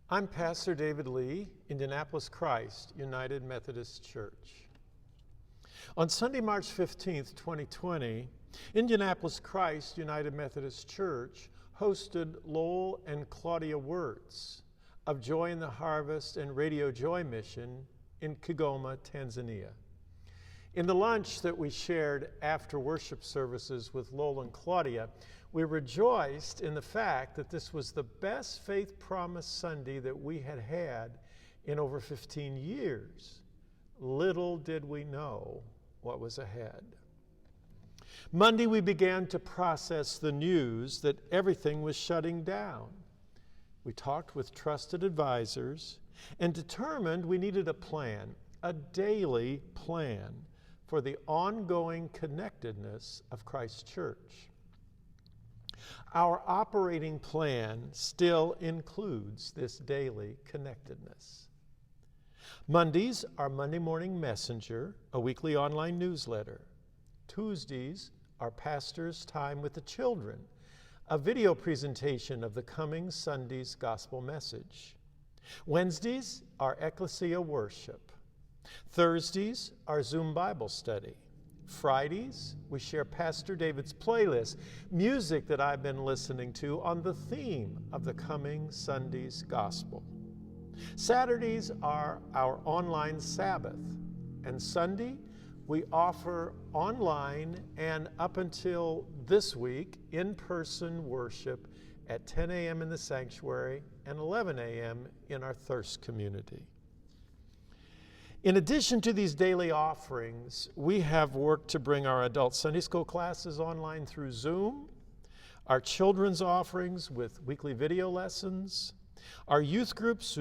I'm Pastor David Lee, Indianapolis Christ United Methodist Church. On Sunday, March 15th, 2020, Indianapolis Christ United Methodist Church hosted Lowell and Claudia Wirtz of Joy in the Harvest and Radio Joy Mission in Kigoma, Tanzania. In the lunch that we shared after worship services with Lowell and Claudia, we rejoiced in the fact that this was the best Faith Promise Sunday that we had had in over 15 years. Little did we know what was ahead. Monday, we began to process the news that everything was shutting down. We talked with trusted advisors and determined we needed a plan, a daily plan for the ongoing connectedness of Christ Church. Our operating plan still includes this daily connectedness. Mondays are Monday Morning Messenger, a weekly online newsletter. Tuesdays are Pastor's Time with the Children, a video presentation of the coming Sunday's gospel message. Wednesdays are Ecclesia Worship. Thursdays are Zoom Bible Study. Fridays, we share Pastor David's playlist, music that I've been listening to on the theme of the coming Sunday's gospel. Saturdays are our online Sabbath, and Sunday, we offer online and up until this week, in-person worship at 10 a.m. in the sanctuary and 11 a.m. in our Thirst community. In addition to these daily offerings, we have worked to bring our adult Sunday school classes online through Zoom, our children's offerings with weekly video lessons, our youth groups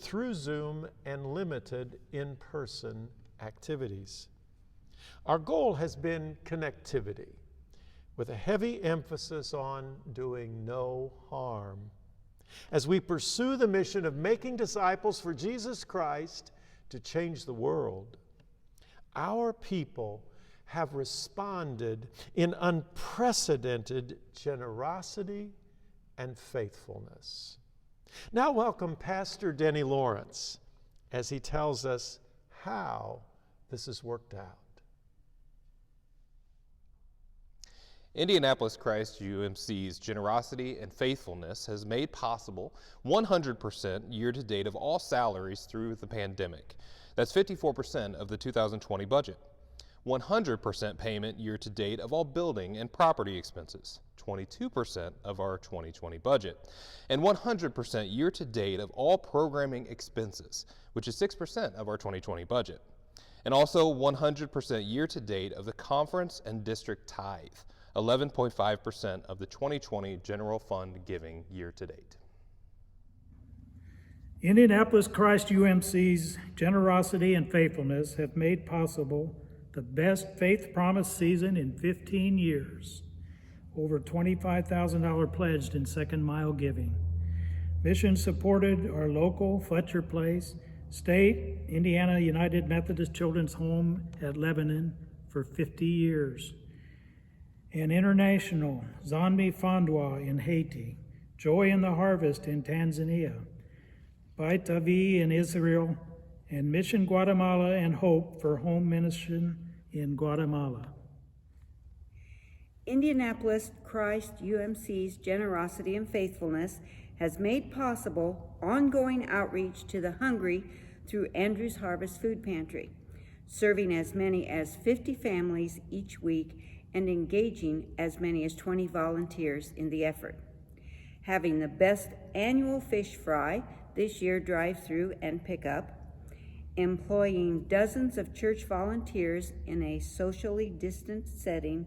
through Zoom, and limited in-person activities. Our goal has been connectivity, with a heavy emphasis on doing no harm. As we pursue the mission of making disciples for Jesus Christ to change the world, our people have responded in unprecedented generosity and faithfulness. Now welcome Pastor Denny Lawrence as he tells us how this has worked out. Indianapolis Christ UMC's generosity and faithfulness has made possible 100% year-to-date of all salaries through the pandemic. That's 54% of the 2020 budget. 100% payment year-to-date of all building and property expenses, 22% of our 2020 budget. And 100% year-to-date of all programming expenses, which is 6% of our 2020 budget. And also 100% year-to-date of the conference and district tithe, 11.5% of the 2020 general fund giving year-to-date. Indianapolis Christ UMC's generosity and faithfulness have made possible the best Faith Promise season in 15 years. Over $25,000 pledged in second mile giving. Mission supported our local Fletcher Place, state Indiana United Methodist Children's Home at Lebanon for 50 years. And international Zanmi Fondwa in Haiti, Joy in the Harvest in Tanzania, Beit Avi in Israel, and Mission Guatemala and Hope for Home Ministry in Guatemala. Indianapolis Christ UMC's generosity and faithfulness has made possible ongoing outreach to the hungry through Andrew's Harvest Food Pantry, serving as many as 50 families each week and engaging as many as 20 volunteers in the effort. Having the best annual fish fry this year, drive-through and pickup, employing dozens of church volunteers in a socially distanced setting,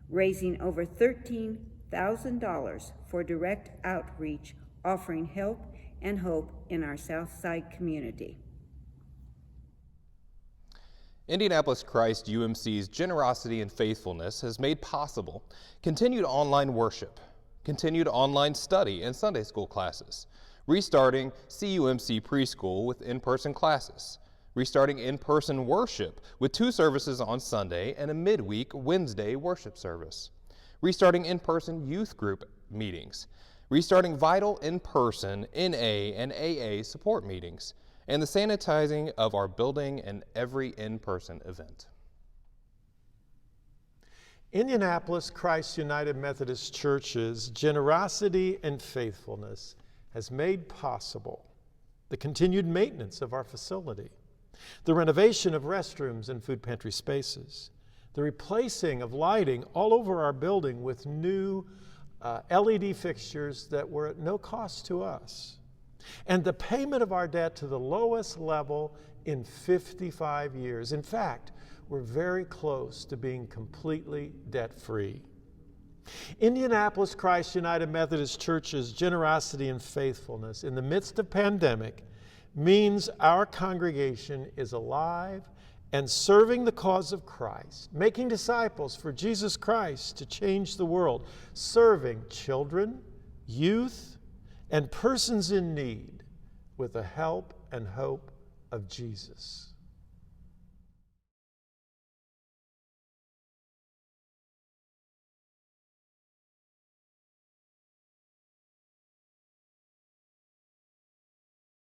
raising over $13,000 for direct outreach, offering help and hope in our Southside community. Indianapolis Christ UMC's generosity and faithfulness has made possible continued online worship, continued online study and Sunday school classes, restarting CUMC preschool with in-person classes, restarting in-person worship with 2 services on Sunday and a midweek Wednesday worship service, restarting in-person youth group meetings, restarting vital in-person NA and AA support meetings, and the sanitizing of our building and every in-person event. Indianapolis Christ United Methodist Church's generosity and faithfulness has made possible the continued maintenance of our facility, the renovation of restrooms and food pantry spaces, the replacing of lighting all over our building with new LED fixtures that were at no cost to us, and the payment of our debt to the lowest level in 55 years. In fact, we're very close to being completely debt-free. Indianapolis Christ United Methodist Church's generosity and faithfulness in the midst of pandemic means our congregation is alive and serving the cause of Christ, making disciples for Jesus Christ to change the world, serving children, youth, and persons in need with the help and hope of Jesus.